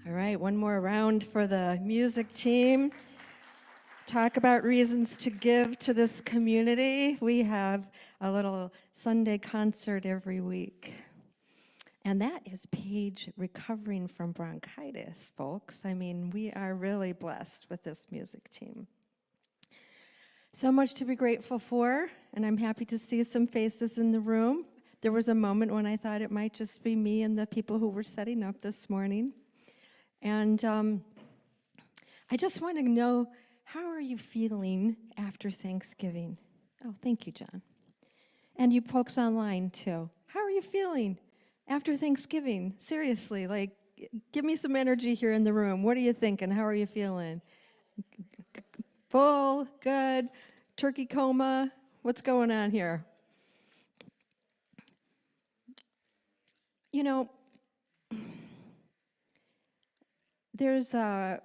All right, one more round for the music team. Talk about reasons to give to this community. We have a little Sunday concert every week. And that is Paige recovering from bronchitis, folks. I mean, we are really blessed with this music team. So much to be grateful for, and I'm happy to see some faces in the room. There was a moment when I thought it might just be me and the people who were setting up this morning. And I just want to know, how are you feeling after Thanksgiving? Oh, thank you, John. And you folks online, too. How are you feeling after Thanksgiving? Seriously, like, give me some energy here in the room. What are you thinking? How are you feeling? Full, good, turkey coma? What's going on here? You know, there's a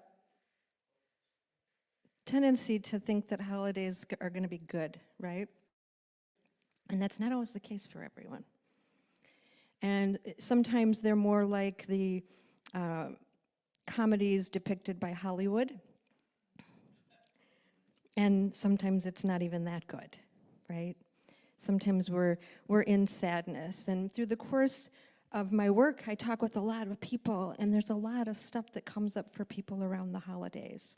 tendency to think that holidays are going to be good, right? And that's not always the case for everyone. And sometimes they're more like the comedies depicted by Hollywood. And sometimes it's not even that good, right? Sometimes we're in sadness. And through the course of my work, I talk with a lot of people, and there's a lot of stuff that comes up for people around the holidays.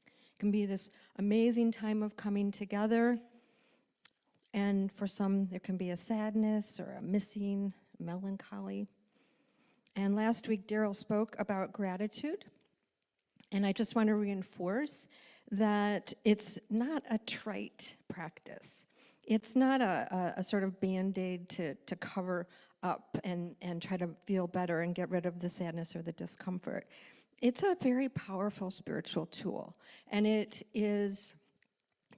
It can be this amazing time of coming together, and for some, there can be a sadness or a missing, melancholy. And last week, Daryl spoke about gratitude, and I just want to reinforce that it's not a trite practice. It's not a sort of Band-Aid to cover up and try to feel better and get rid of the sadness or the discomfort. It's a very powerful spiritual tool, and it is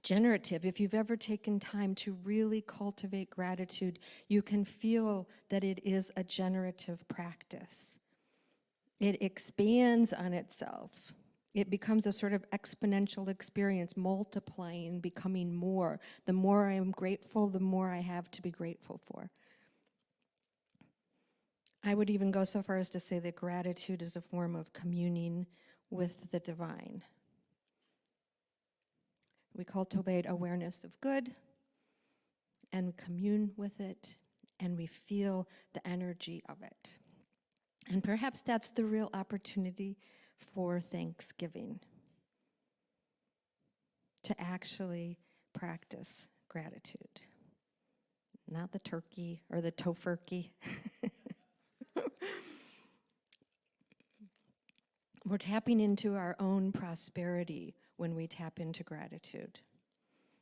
generative. If you've ever taken time to really cultivate gratitude, you can feel that it is a generative practice. It expands on itself. It becomes a sort of exponential experience, multiplying, becoming more. The more I am grateful, the more I have to be grateful for. I would even go so far as to say that gratitude is a form of communing with the divine. We cultivate awareness of good, and we commune with it, and we feel the energy of it. And perhaps that's the real opportunity for Thanksgiving, to actually practice gratitude. Not the turkey or the tofurkey. We're tapping into our own prosperity when we tap into gratitude.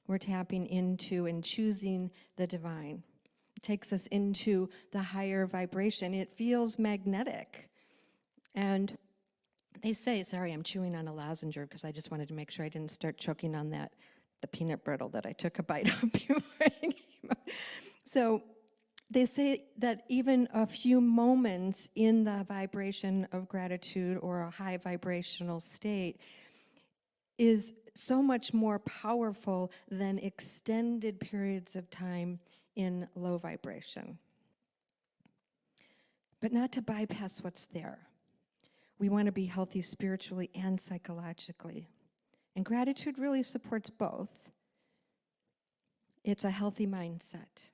We're tapping into and choosing the divine. It takes us into the higher vibration. It feels magnetic. And they say, sorry, I'm chewing on a lozenge because I just wanted to make sure I didn't start choking on the peanut brittle that I took a bite of before I came up. So they say that even a few moments in the vibration of gratitude or a high vibrational state is so much more powerful than extended periods of time in low vibration. But not to bypass what's there. We want to be healthy spiritually and psychologically. And gratitude really supports both. It's a healthy mindset.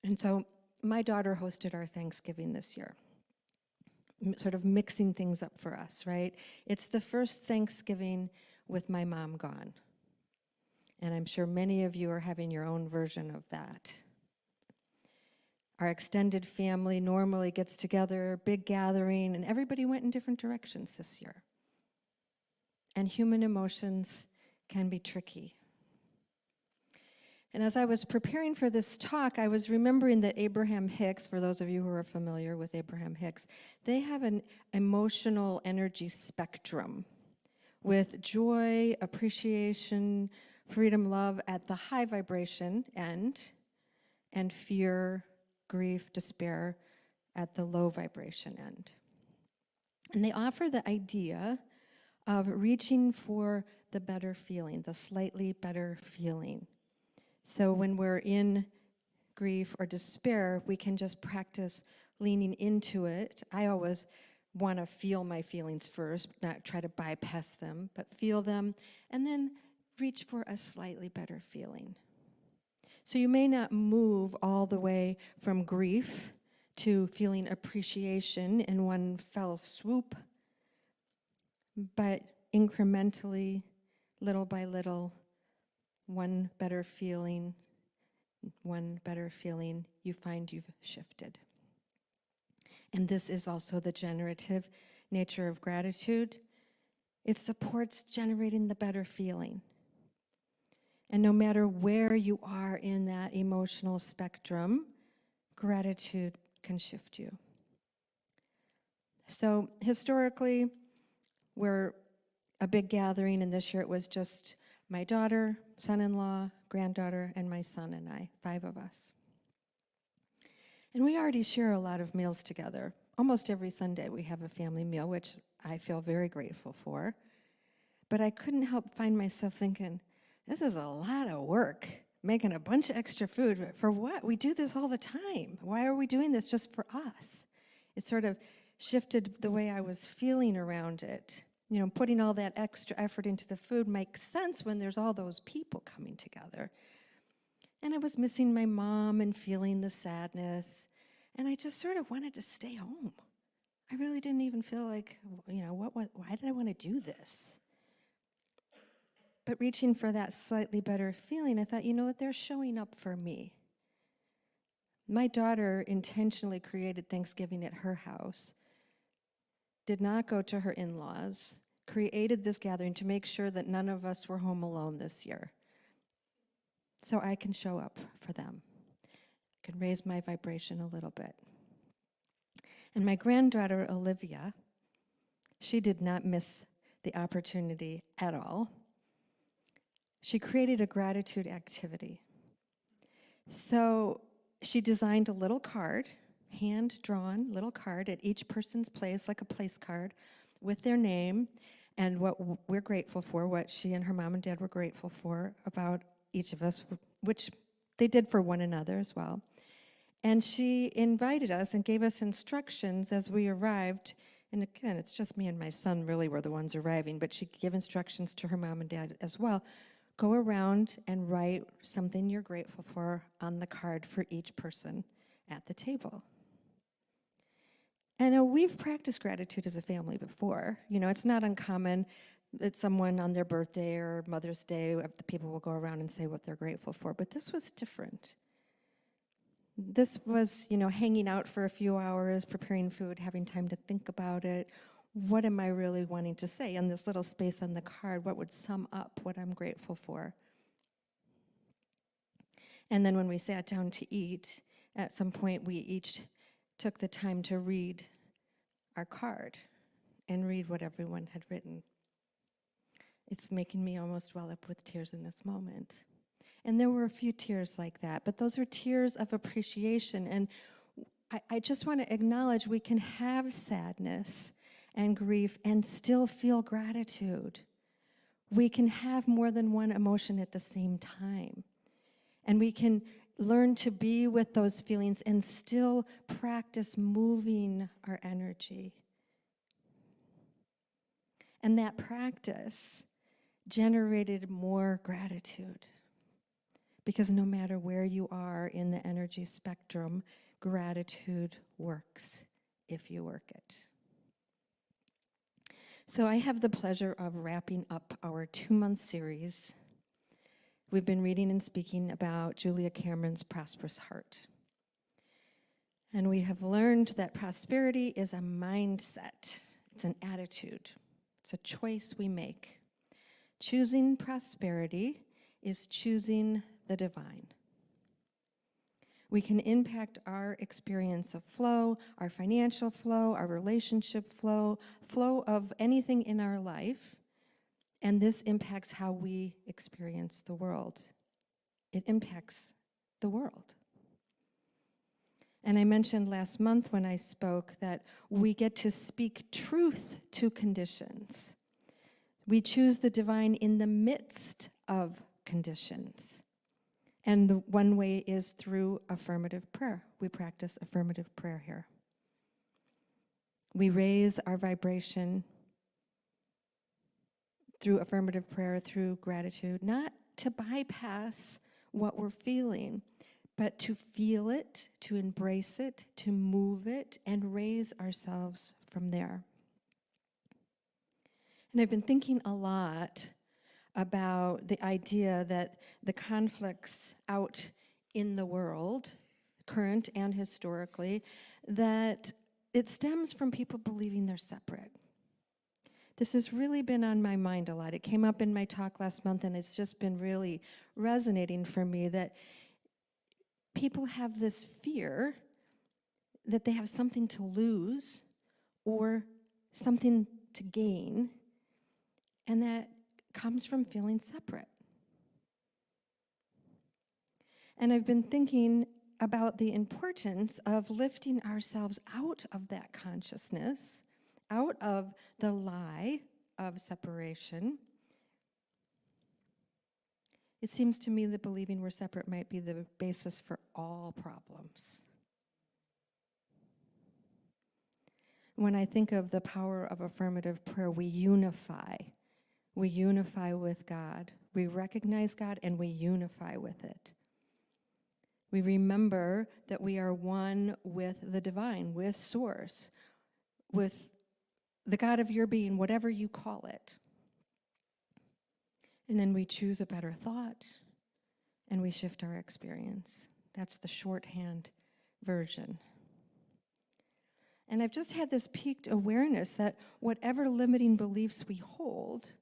And so my daughter hosted our Thanksgiving this year, sort of mixing things up for us, right? It's the first Thanksgiving with my mom gone. And I'm sure many of you are having your own version of that. Our extended family normally gets together, big gathering, and everybody went in different directions this year. And human emotions can be tricky. And as I was preparing for this talk, I was remembering that Abraham Hicks, for those of you who are familiar with Abraham Hicks, they have an emotional energy spectrum with joy, appreciation, freedom, love at the high vibration end, and fear, grief, despair at the low vibration end. And they offer the idea of reaching for the better feeling, the slightly better feeling. So when we're in grief or despair, we can just practice leaning into it. I always want to feel my feelings first, not try to bypass them, but feel them, and then reach for a slightly better feeling. So you may not move all the way from grief to feeling appreciation in one fell swoop, but incrementally, little by little, one better feeling, you find you've shifted. And this is also the generative nature of gratitude. It supports generating the better feeling. And no matter where you are in that emotional spectrum, gratitude can shift you. So historically, we're a big gathering, and this year it was just my daughter, son-in-law, granddaughter, and my son and I, 5 of us. And we already share a lot of meals together. Almost every Sunday we have a family meal, which I feel very grateful for. But I couldn't help find myself thinking, this is a lot of work, making a bunch of extra food. For what? We do this all the time. Why are we doing this just for us? It sort of shifted the way I was feeling around it. You know, putting all that extra effort into the food makes sense when there's all those people coming together. And I was missing my mom and feeling the sadness. And I just sort of wanted to stay home. I really didn't even feel like, why did I want to do this? But reaching for that slightly better feeling, I thought, you know what, they're showing up for me. My daughter intentionally created Thanksgiving at her house, did not go to her in-laws, created this gathering to make sure that none of us were home alone this year. So I can show up for them. I can raise my vibration a little bit. And my granddaughter, Olivia, she did not miss the opportunity at all. She created a gratitude activity. So she designed a little card, hand-drawn little card at each person's place, like a place card, with their name and what we're grateful for, what she and her mom and dad were grateful for about each of us, which they did for one another as well. And she invited us and gave us instructions as we arrived. And again, it's just me and my son really were the ones arriving, but she gave instructions to her mom and dad as well. Go around and write something you're grateful for on the card for each person at the table. And we've practiced gratitude as a family before. You know, it's not uncommon that someone on their birthday or Mother's Day, the people will go around and say what they're grateful for. But this was different. This was, hanging out for a few hours, preparing food, having time to think about it. What am I really wanting to say? In this little space on the card, what would sum up what I'm grateful for? And then when we sat down to eat, at some point we each took the time to read our card and read what everyone had written. It's making me almost well up with tears in this moment. And there were a few tears like that, but those are tears of appreciation. And I just want to acknowledge we can have sadness and grief and still feel gratitude. We can have more than one emotion at the same time. And we can learn to be with those feelings and still practice moving our energy. And that practice generated more gratitude. Because no matter where you are in the energy spectrum, gratitude works if you work it. So I have the pleasure of wrapping up our 2-month series. We've been reading and speaking about Julia Cameron's Prosperous Heart. And we have learned that prosperity is a mindset. It's an attitude. It's a choice we make. Choosing prosperity is choosing the divine. We can impact our experience of flow, our financial flow, our relationship flow of anything in our life, and this impacts how we experience the world. It impacts the world. And I mentioned last month when I spoke that we get to speak truth to conditions. We choose the divine in the midst of conditions. And the one way is through affirmative prayer. We practice affirmative prayer here. We raise our vibration through affirmative prayer, through gratitude, not to bypass what we're feeling, but to feel it, to embrace it, to move it, and raise ourselves from there. And I've been thinking a lot about the idea that the conflicts out in the world, current and historically, that it stems from people believing they're separate. This has really been on my mind a lot. It came up in my talk last month, and it's just been really resonating for me that people have this fear that they have something to lose or something to gain, and that comes from feeling separate. And I've been thinking about the importance of lifting ourselves out of that consciousness, out of the lie of separation. It seems to me that believing we're separate might be the basis for all problems. When I think of the power of affirmative prayer, we unify. We unify with God. We recognize God and we unify with it. We remember that we are one with the divine, with Source, with the God of your being, whatever you call it. And then we choose a better thought and we shift our experience. That's the shorthand version. And I've just had this peaked awareness that whatever limiting beliefs we hold,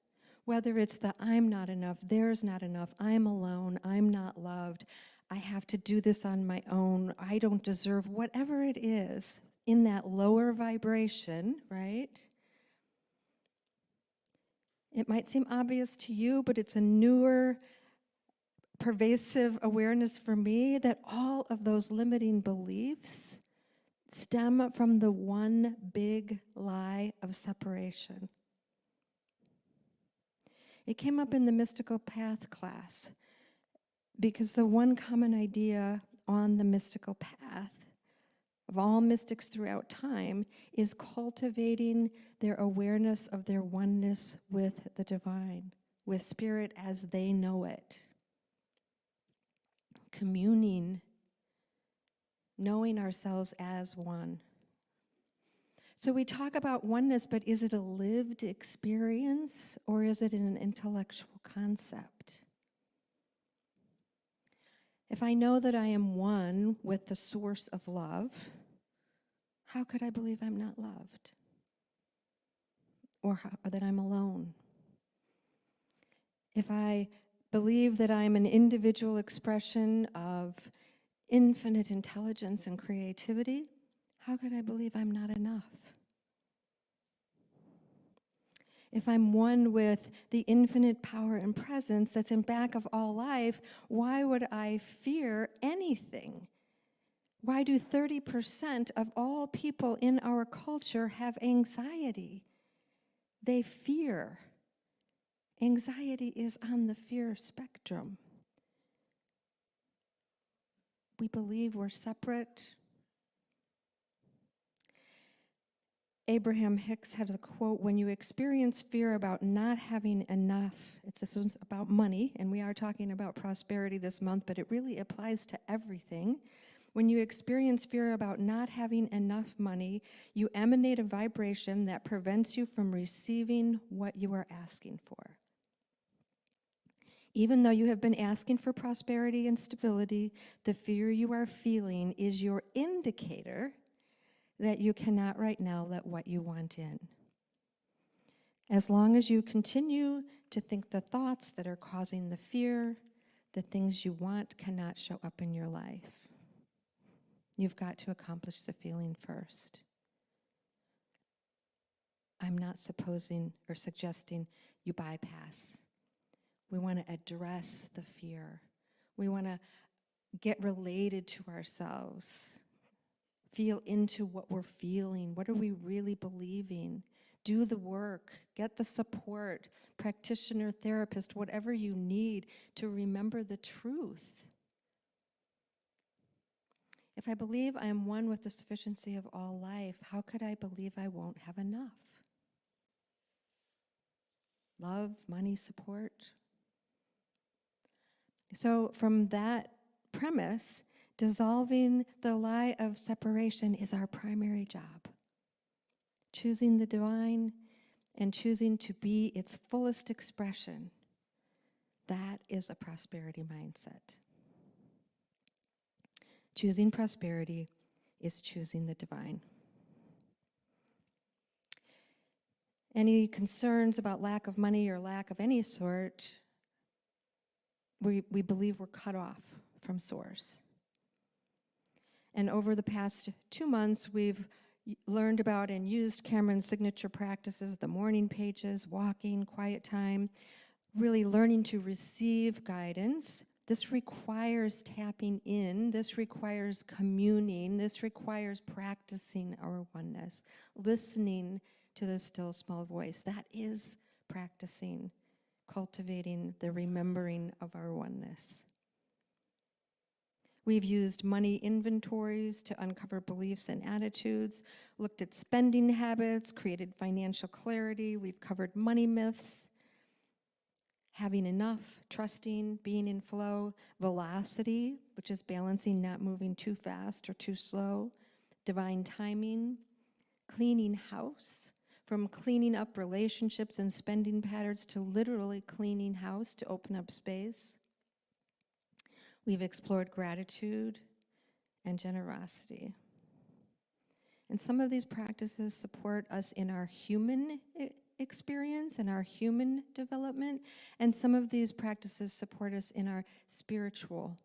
whether it's the I'm not enough, there's not enough, I'm alone, I'm not loved, I have to do this on my own, I don't deserve, whatever it is, in that lower vibration, right? It might seem obvious to you, but it's a newer, pervasive awareness for me that all of those limiting beliefs stem from the one big lie of separation. It came up in the mystical path class because the one common idea on the mystical path of all mystics throughout time is cultivating their awareness of their oneness with the divine, with spirit as they know it. Communing, knowing ourselves as one. So we talk about oneness, but is it a lived experience or is it an intellectual concept? If I know that I am one with the source of love, how could I believe I'm not loved? Or that I'm alone? If I believe that I'm an individual expression of infinite intelligence and creativity, how could I believe I'm not enough? If I'm one with the infinite power and presence that's in back of all life, why would I fear anything? Why do 30% of all people in our culture have anxiety? They fear. Anxiety is on the fear spectrum. We believe we're separate. Abraham Hicks had a quote, when you experience fear about not having enough, this one's about money, and we are talking about prosperity this month, but it really applies to everything. When you experience fear about not having enough money, you emanate a vibration that prevents you from receiving what you are asking for. Even though you have been asking for prosperity and stability, the fear you are feeling is your indicator that you cannot right now let what you want in. As long as you continue to think the thoughts that are causing the fear, the things you want cannot show up in your life. You've got to accomplish the feeling first. I'm not supposing or suggesting you bypass. We want to address the fear. We want to get related to ourselves. Feel into what we're feeling. What are we really believing? Do the work. Get the support, practitioner, therapist, whatever you need to remember the truth. If I believe I am one with the sufficiency of all life, how could I believe I won't have enough? Love, money, support. So from that premise, dissolving the lie of separation is our primary job. Choosing the divine and choosing to be its fullest expression, that is a prosperity mindset. Choosing prosperity is choosing the divine. Any concerns about lack of money or lack of any sort, we believe we're cut off from source. And over the past 2 months, we've learned about and used Cameron's signature practices, the morning pages, walking, quiet time, really learning to receive guidance. This requires tapping in, this requires communing, this requires practicing our oneness, listening to the still small voice. That is practicing, cultivating the remembering of our oneness. We've used money inventories to uncover beliefs and attitudes, looked at spending habits, created financial clarity. We've covered money myths, having enough, trusting, being in flow, velocity, which is balancing, not moving too fast or too slow, divine timing, cleaning house, from cleaning up relationships and spending patterns to literally cleaning house to open up space. We've explored gratitude and generosity. And some of these practices support us in our human experience and our human development, and some of these practices support us in our spiritual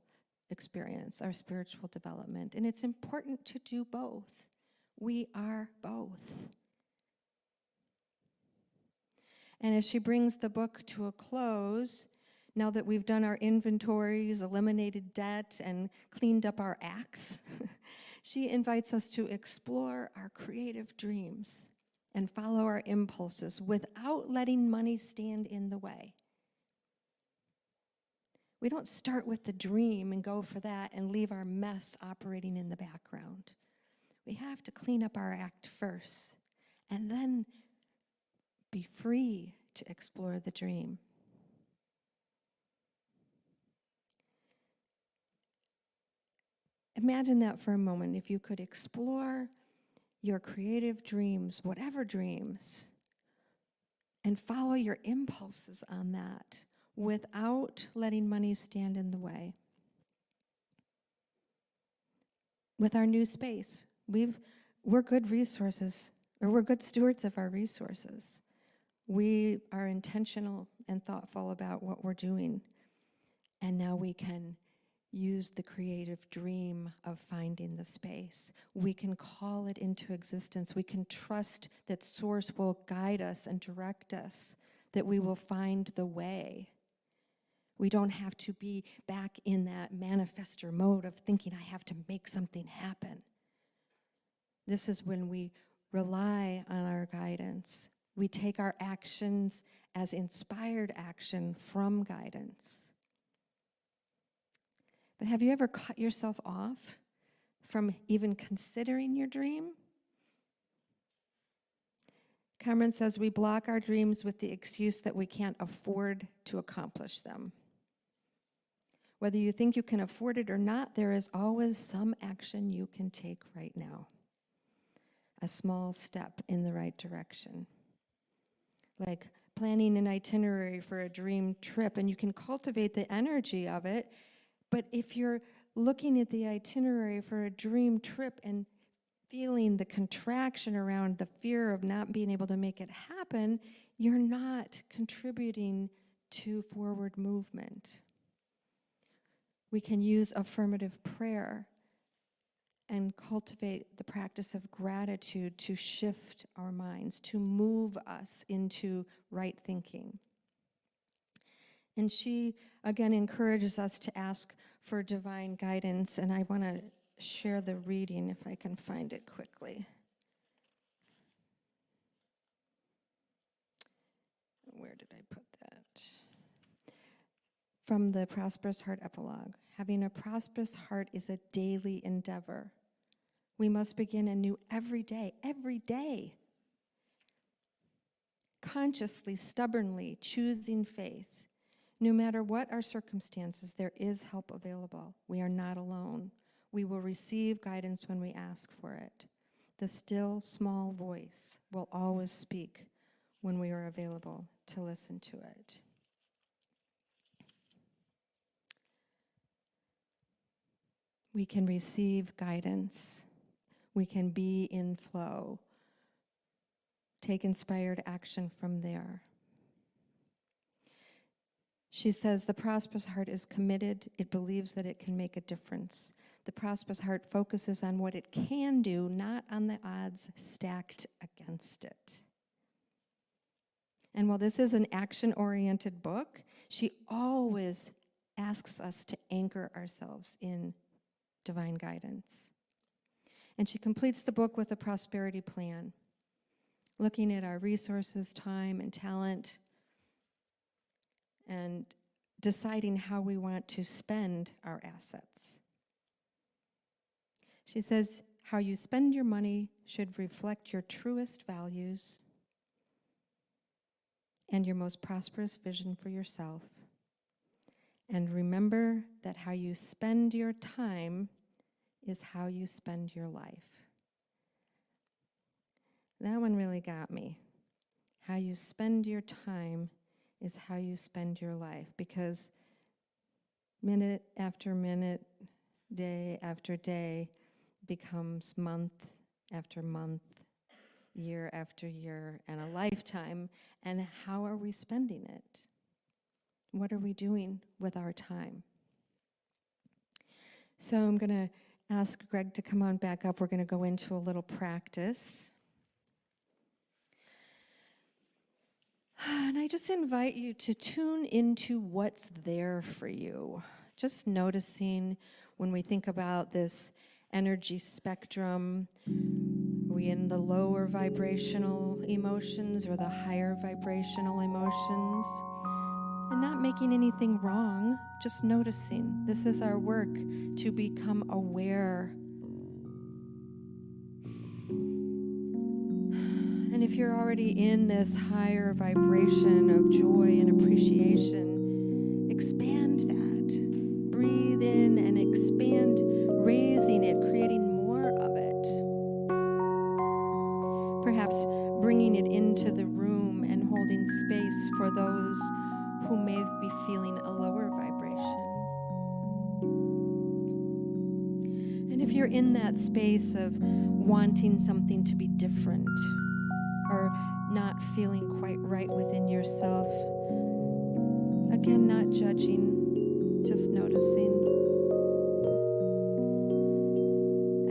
experience, our spiritual development. And it's important to do both. We are both. And as she brings the book to a close, now that we've done our inventories, eliminated debt, and cleaned up our acts, she invites us to explore our creative dreams and follow our impulses without letting money stand in the way. We don't start with the dream and go for that and leave our mess operating in the background. We have to clean up our act first and then be free to explore the dream. Imagine that for a moment, if you could explore your creative dreams, whatever dreams, and follow your impulses on that without letting money stand in the way. With our new space, we're good resources, or we're good stewards of our resources. We are intentional and thoughtful about what we're doing, and now we can use the creative dream of finding the space. We can call it into existence. We can trust that Source will guide us and direct us, that we will find the way. We don't have to be back in that manifestor mode of thinking I have to make something happen. This is when we rely on our guidance. We take our actions as inspired action from guidance. But have you ever cut yourself off from even considering your dream? Cameron says we block our dreams with the excuse that we can't afford to accomplish them. Whether you think you can afford it or not, there is always some action you can take right now. A small step in the right direction. Like planning an itinerary for a dream trip, and you can cultivate the energy of it. But if you're looking at the itinerary for a dream trip and feeling the contraction around the fear of not being able to make it happen, you're not contributing to forward movement. We can use affirmative prayer and cultivate the practice of gratitude to shift our minds, to move us into right thinking. And she, again, encourages us to ask for divine guidance, and I want to share the reading if I can find it quickly. Where did I put that? From the Prosperous Heart epilogue, having a prosperous heart is a daily endeavor. We must begin anew every day. Consciously, stubbornly choosing faith. No matter what our circumstances, there is help available. We are not alone. We will receive guidance when we ask for it. The still, small voice will always speak when we are available to listen to it. We can receive guidance. We can be in flow. Take inspired action from there. She says the prosperous heart is committed. It believes that it can make a difference. The prosperous heart focuses on what it can do, not on the odds stacked against it. And while this is an action-oriented book, she always asks us to anchor ourselves in divine guidance. And she completes the book with a prosperity plan, looking at our resources, time, and talent, and deciding how we want to spend our assets. She says, how you spend your money should reflect your truest values and your most prosperous vision for yourself. And remember that how you spend your time is how you spend your life. That one really got me. How you spend your time is how you spend your life, because minute after minute, day after day becomes month after month, year after year, and a lifetime. And how are we spending it? What are we doing with our time? So I'm going to ask Greg to come on back up. We're going to go into a little practice. And I just invite you to tune into what's there for you. Just noticing when we think about this energy spectrum, are we in the lower vibrational emotions or the higher vibrational emotions? And not making anything wrong, just noticing. This is our work to become aware. And if you're already in this higher vibration of joy and appreciation, expand that. Breathe in and expand, raising it, creating more of it. Perhaps bringing it into the room and holding space for those who may be feeling a lower vibration. And if you're in that space of wanting something to be different or not feeling quite right within yourself, again, not judging, just noticing.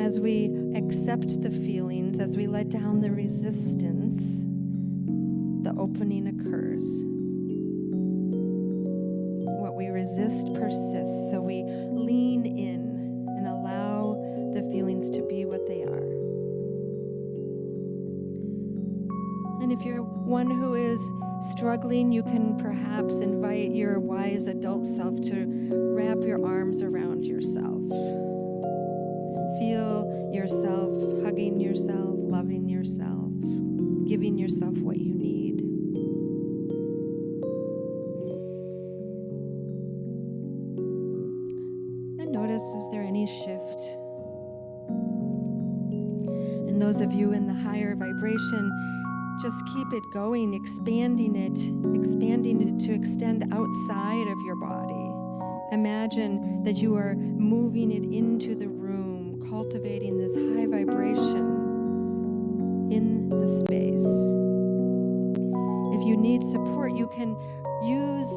As we accept the feelings, as we let down the resistance, the opening occurs. What we resist persists, so we lean in and allow the feelings to be what they are. And if you're one who is struggling, you can perhaps invite your wise adult self to wrap your arms around yourself. Feel yourself hugging yourself, loving yourself, giving yourself what you need. And notice, is there any shift? And those of you in the higher vibration, just keep it going, expanding it to extend outside of your body. Imagine that you are moving it into the room, cultivating this high vibration in the space. If you need support, you can use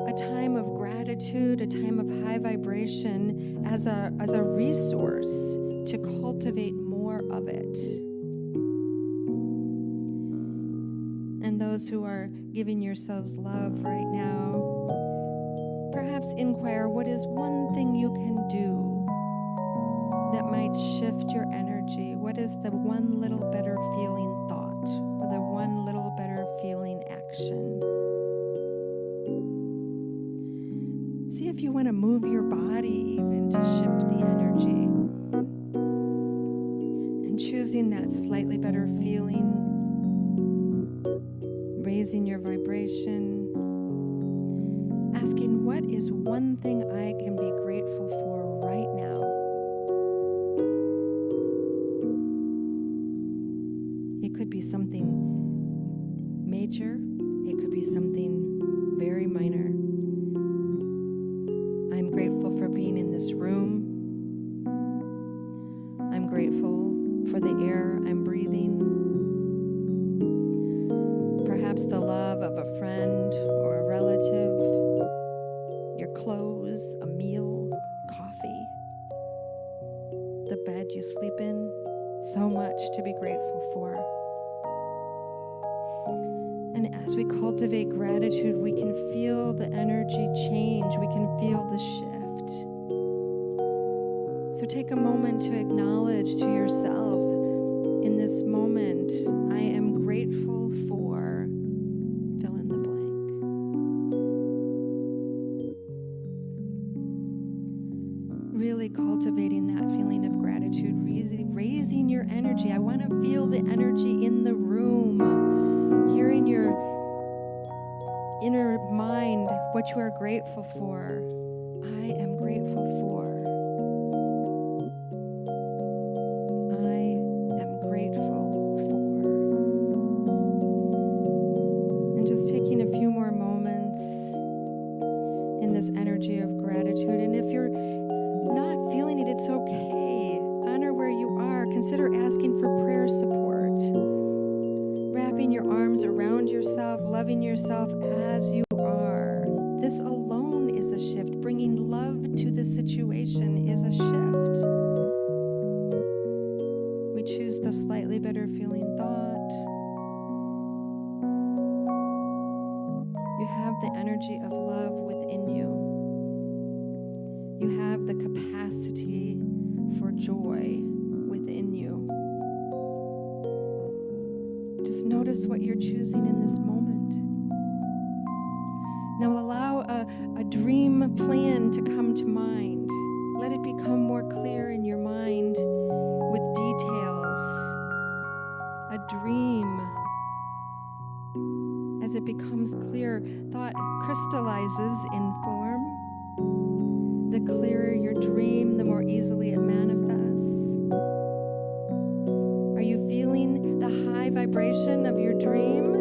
a time of gratitude, a time of high vibration as a resource to cultivate more of it. And those who are giving yourselves love right now, perhaps inquire, what is one thing you can do that might shift your energy? What is the one little better feeling thought, or the one little better feeling action? slightly better feeling, raising your vibration, asking, what is one thing I can be grateful for right now? It could be something major. It could be something very minor. I'm grateful for being in this room. I'm grateful for the air I'm breathing. Perhaps the love of a friend or a relative, your clothes, a meal, coffee, the bed you sleep in. So much to be grateful for. And as we cultivate gratitude, we can feel the energy change. We can feel the shift. So take a moment to acknowledge to yourself in this moment, I am grateful for fill in the blank. Really cultivating that feeling of gratitude, really raising your energy. I want to feel the energy in the room, hearing your inner mind what you are grateful for. I am grateful for. I am grateful for. And just taking a few more moments in this energy of gratitude. And if you're not feeling it, it's okay. Honor where you are. Consider asking for prayer support. Wrapping your arms around yourself, loving yourself as you are. This alone is a shift. Bringing love to the situation is a shift. We choose the slightly better feeling thought. You have the energy of love within you. You have the capacity for joy within you. Just notice what you're choosing in this moment. Now allow a dream plan to come to mind. Let it become more clear in your mind with details. A dream. As it becomes clear, thought crystallizes in form. The clearer your dream, the more easily it manifests. Are you feeling the high vibration of your dream?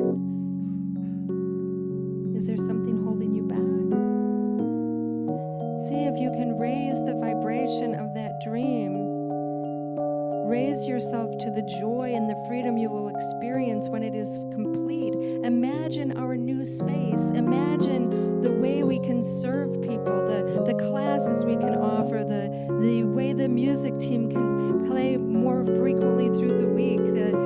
Is there something holding you back? See if you can raise the vibration of that dream. Raise yourself to the joy and the freedom you will experience when it is complete. Imagine our new space. Imagine the way we can serve people, the classes we can offer, the way the music team can play more frequently through the week, the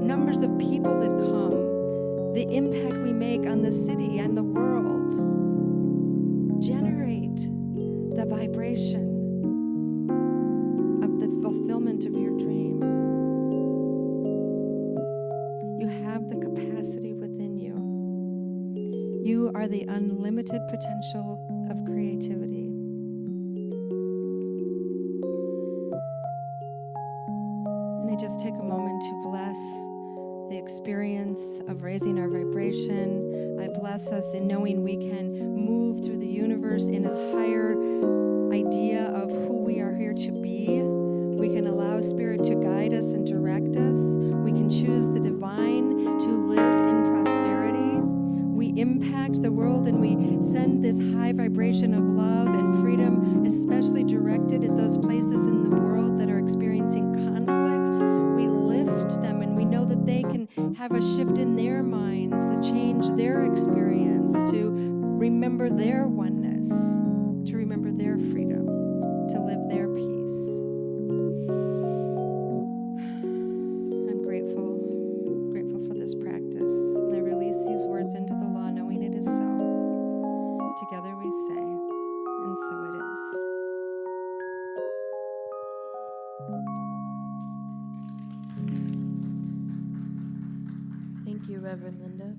numbers of people that come, the impact we make on the city and the world. Generate the vibration of the fulfillment of your dream. You have the capacity within you. You are the unlimited potential of creativity. And I just take a moment to bless the experience of raising our vibration. I bless us in knowing we can move through the universe in a higher idea of who we are here to be. We can allow Spirit to guide us and direct us. We can choose the divine to live in prosperity. We impact the world and we send this high vibration of love and freedom, especially directed at those places in the world that are experiencing conflict. We lift them and we know that they can have a shift in their minds, to change their experience, to remember their oneness, to remember their freedom, to live their peace. I'm grateful for this practice. And I release these words into the law, knowing it is so. Together we say, and so it is. Thank you, Reverend Linda.